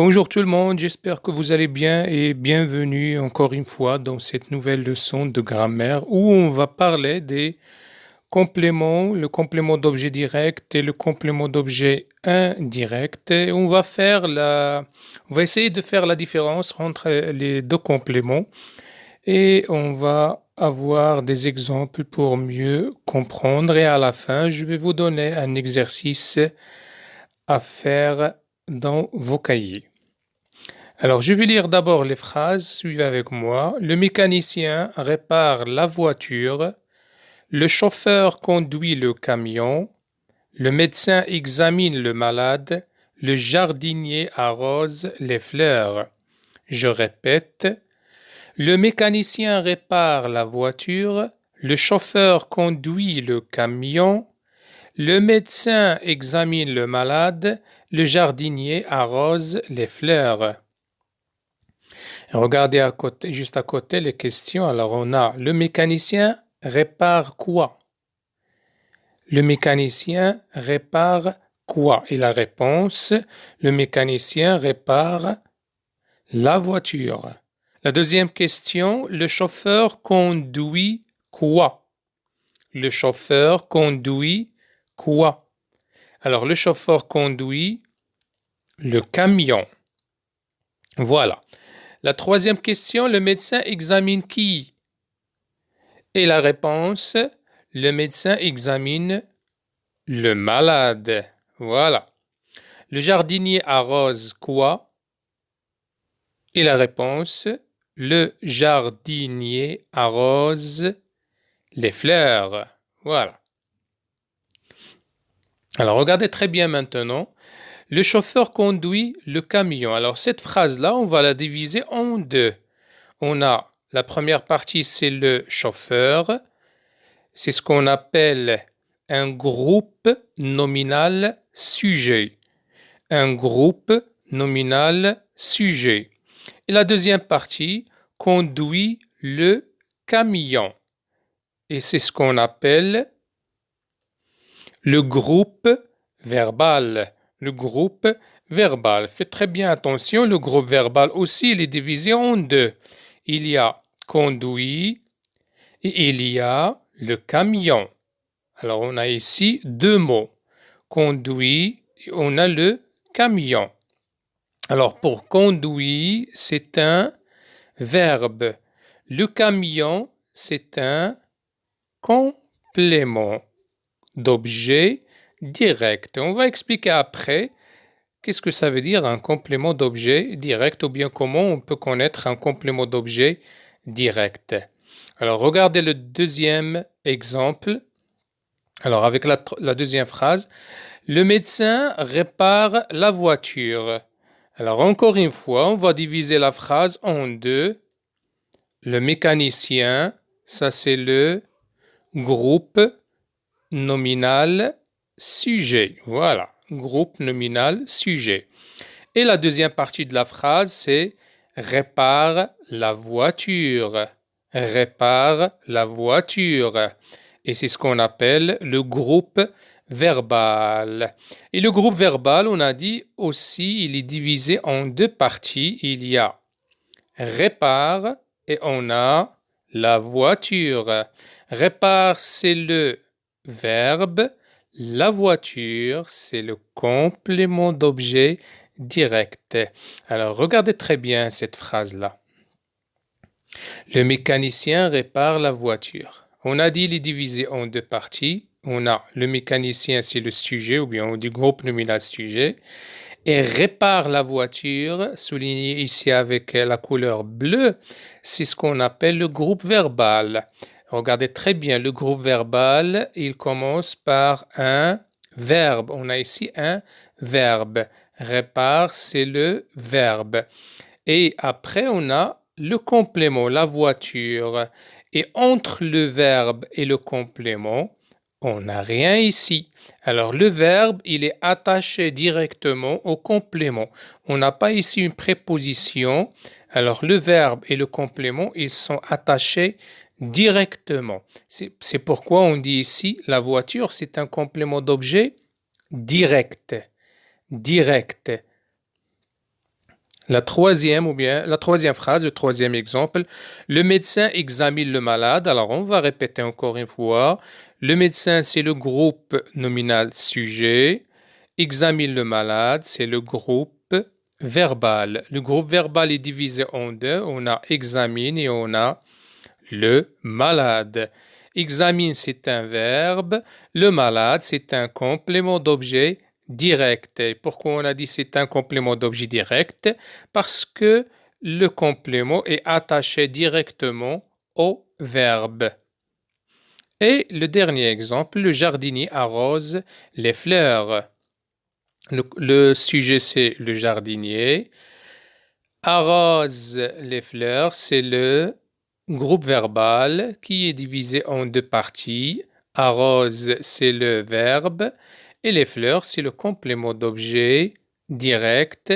Bonjour tout le monde, j'espère que vous allez bien et bienvenue encore une fois dans cette nouvelle leçon de grammaire où on va parler des compléments, le complément d'objet direct et le complément d'objet indirect. Et on va essayer de faire la différence entre les deux compléments et on va avoir des exemples pour mieux comprendre et à la fin, je vais vous donner un exercice à faire dans vos cahiers. Alors, je vais lire d'abord les phrases, suivez avec moi. Le mécanicien répare la voiture, le chauffeur conduit le camion, le médecin examine le malade, le jardinier arrose les fleurs. Je répète, le mécanicien répare la voiture, le chauffeur conduit le camion, le médecin examine le malade, le jardinier arrose les fleurs. Regardez juste à côté les questions. Alors, on a le mécanicien répare quoi? Le mécanicien répare quoi? Et la réponse, le mécanicien répare la voiture. La deuxième question, le chauffeur conduit quoi? Le chauffeur conduit quoi? Alors, le chauffeur conduit le camion. Voilà. La troisième question, le médecin examine qui? Et la réponse, le médecin examine le malade. Voilà. Le jardinier arrose quoi? Et la réponse, le jardinier arrose les fleurs. Voilà. Alors regardez très bien maintenant. Le chauffeur conduit le camion. Alors cette phrase-là, on va la diviser en deux. On a la première partie, c'est le chauffeur. C'est ce qu'on appelle un groupe nominal sujet. Un groupe nominal sujet. Et la deuxième partie conduit le camion. Et c'est ce qu'on appelle le groupe verbal. Le groupe verbal. Faites très bien attention, le groupe verbal aussi, il est divisé en deux. Il y a conduit et il y a le camion. Alors, on a ici deux mots. Conduit et on a le camion. Alors, pour conduire, c'est un verbe. Le camion, c'est un complément d'objet direct. On va expliquer après qu'est-ce que ça veut dire un complément d'objet direct ou bien comment on peut connaître un complément d'objet direct. Alors, regardez le deuxième exemple. Alors, avec la deuxième phrase, le médecin répare la voiture. Alors, encore une fois, on va diviser la phrase en deux. Le mécanicien, ça c'est le groupe nominal sujet. Voilà, groupe nominal sujet. Et la deuxième partie de la phrase, c'est répare la voiture. Répare la voiture. Et c'est ce qu'on appelle le groupe verbal. Et le groupe verbal, on a dit aussi, il est divisé en deux parties. Il y a répare et on a la voiture. Répare, c'est le verbe. La voiture, c'est le complément d'objet direct. Alors, regardez très bien cette phrase-là. Le mécanicien répare la voiture. On a dit il est divisé en deux parties. On a le mécanicien, c'est le sujet, ou bien on dit groupe nominal sujet. Et répare la voiture, souligné ici avec la couleur bleue, c'est ce qu'on appelle le groupe verbal. Regardez très bien, le groupe verbal, il commence par un verbe. On a ici un verbe. Répare, c'est le verbe. Et après, on a le complément, la voiture. Et entre le verbe et le complément, on n'a rien ici. Alors, le verbe, il est attaché directement au complément. On n'a pas ici une préposition. Alors, le verbe et le complément, ils sont attachés directement. C'est pourquoi on dit ici, la voiture, c'est un complément d'objet direct. Direct. La troisième ou bien la troisième phrase, le troisième exemple, le médecin examine le malade. Alors on va répéter encore une fois. Le médecin, c'est le groupe nominal sujet. Examine le malade, c'est le groupe verbal. Le groupe verbal est divisé en deux. On a examine et on a le malade. Examine, c'est un verbe. Le malade, c'est un complément d'objet direct. Et pourquoi on a dit c'est un complément d'objet direct? Parce que le complément est attaché directement au verbe. Et le dernier exemple, le jardinier arrose les fleurs. Le sujet, c'est le jardinier. Arrose les fleurs, c'est le groupe verbal qui est divisé en deux parties. Arrose, c'est le verbe et les fleurs, c'est le complément d'objet direct.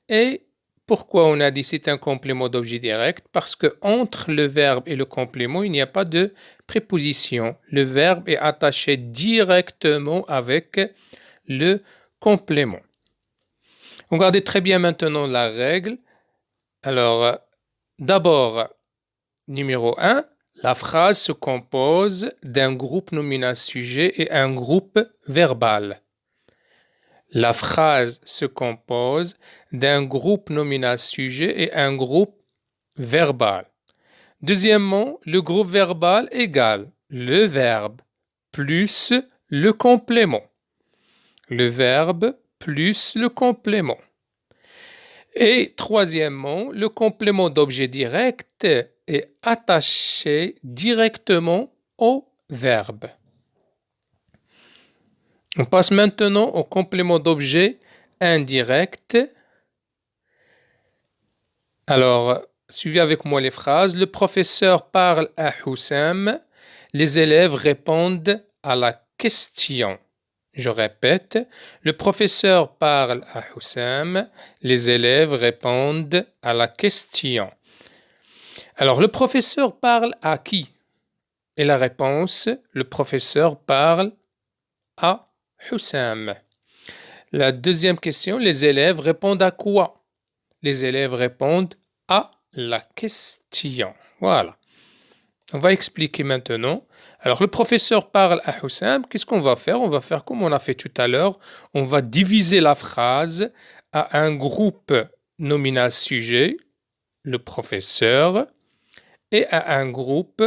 Et pourquoi on a dit c'est un complément d'objet direct? Parce que entre le verbe et le complément, il n'y a pas de préposition. Le verbe est attaché directement avec le complément. Regardez très bien maintenant la règle. Alors, d'abord, numéro 1, la phrase se compose d'un groupe nominal sujet et un groupe verbal. La phrase se compose d'un groupe nominal sujet et un groupe verbal. Deuxièmement, le groupe verbal égale le verbe plus le complément. Le verbe plus le complément. Et troisièmement, le complément d'objet direct est attaché directement au verbe. On passe maintenant au complément d'objet indirect. Alors, suivez avec moi les phrases. Le professeur parle à Houssam. Les élèves répondent à la question. Je répète, le professeur parle à Houssam, les élèves répondent à la question. Alors, le professeur parle à qui? Et la réponse, le professeur parle à Houssam. La deuxième question, les élèves répondent à quoi? Les élèves répondent à la question. Voilà. On va expliquer maintenant. Alors, le professeur parle à Houssam. Qu'est-ce qu'on va faire? On va faire comme on a fait tout à l'heure. On va diviser la phrase à un groupe nominal sujet, le professeur, et à un groupe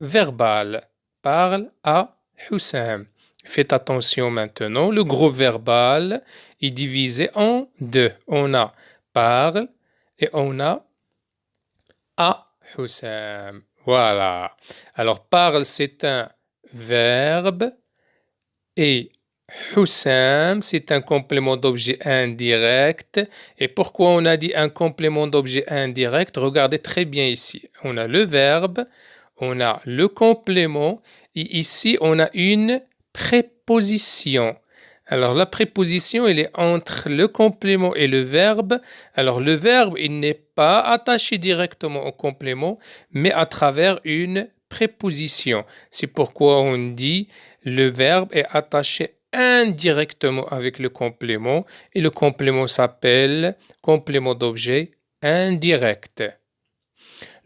verbal, parle à Houssam. Faites attention maintenant. Le groupe verbal est divisé en deux. On a parle et on a à Houssam. Voilà. Alors, parle, c'est un verbe et Houssam, c'est un complément d'objet indirect. Et pourquoi on a dit un complément d'objet indirect? Regardez très bien ici. On a le verbe, on a le complément et ici, on a une préposition. Alors, la préposition, elle est entre le complément et le verbe. Alors, le verbe, il n'est pas attaché directement au complément, mais à travers une préposition. C'est pourquoi on dit le verbe est attaché indirectement avec le complément et le complément s'appelle complément d'objet indirect.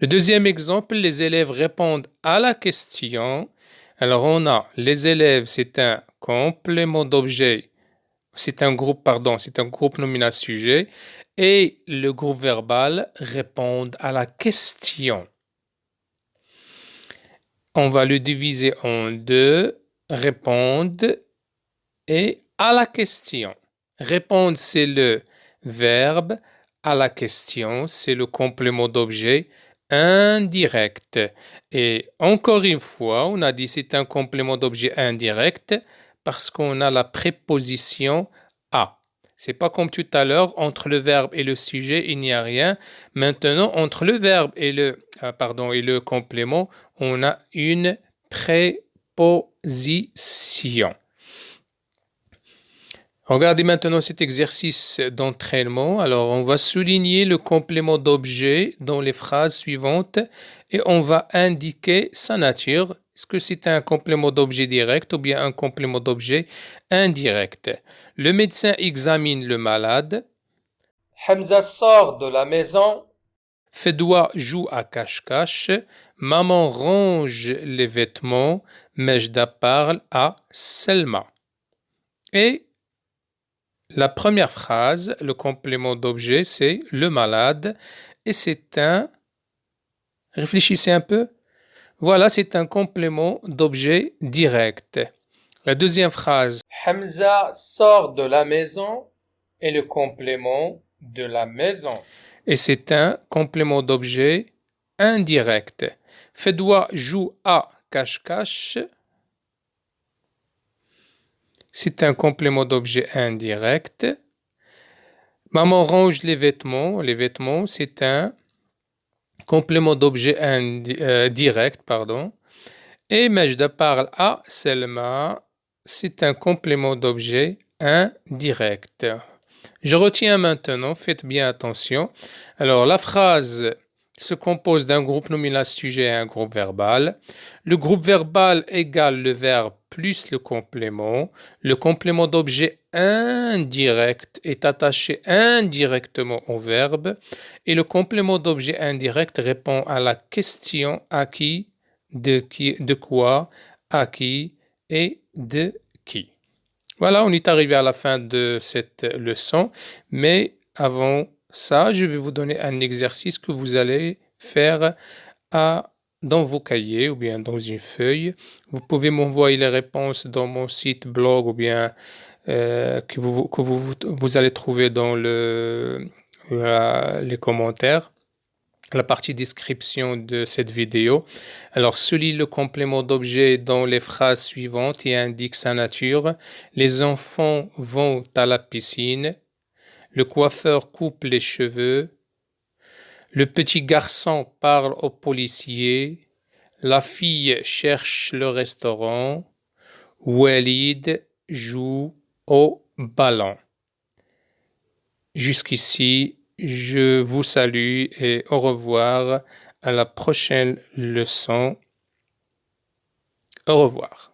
Le deuxième exemple, les élèves répondent à la question. Alors on a les élèves, c'est un complément d'objet, c'est un groupe nominal sujet et le groupe verbal répond à la question. On va le diviser en deux, répondre et à la question. Répondre, c'est le verbe. À la question, c'est le complément d'objet indirect. Et encore une fois, on a dit c'est un complément d'objet indirect parce qu'on a la préposition à. C'est pas comme tout à l'heure, entre le verbe et le sujet, il n'y a rien. Maintenant, entre le verbe et le complément, on a une préposition. Regardez maintenant cet exercice d'entraînement. Alors, on va souligner le complément d'objet dans les phrases suivantes et on va indiquer sa nature. Est-ce que c'est un complément d'objet direct ou bien un complément d'objet indirect? Le médecin examine le malade. Hamza sort de la maison. Fedwa joue à cache-cache. Maman range les vêtements. Mejda parle à Selma. Et la première phrase, le complément d'objet, c'est le malade. Et c'est un... Réfléchissez un peu. Voilà, c'est un complément d'objet direct. La deuxième phrase. Hamza sort de la maison est le complément de la maison. Et c'est un complément d'objet indirect. Fedwa joue à cache-cache. C'est un complément d'objet indirect. Maman range les vêtements. Les vêtements, c'est un complément d'objet direct, pardon. Et Majda parle à Selma. C'est un complément d'objet indirect. Je retiens maintenant, faites bien attention. Alors, la phrase se compose d'un groupe nominal sujet et un groupe verbal. Le groupe verbal égale le verbe plus le complément. Le complément d'objet indirect est attaché indirectement au verbe. Et le complément d'objet indirect répond à la question à qui, de quoi, à qui et de qui. Voilà, on est arrivé à la fin de cette leçon, mais avant ça, je vais vous donner un exercice que vous allez faire dans vos cahiers ou bien dans une feuille. Vous pouvez m'envoyer les réponses dans mon site blog ou bien que vous allez trouver dans les commentaires, la partie description de cette vidéo. Alors, souligne le complément d'objet dans les phrases suivantes et indique sa nature. Les enfants vont à la piscine. Le coiffeur coupe les cheveux. Le petit garçon parle au policier. La fille cherche le restaurant. Walid joue au ballon. Jusqu'ici, je vous salue et au revoir à la prochaine leçon. Au revoir.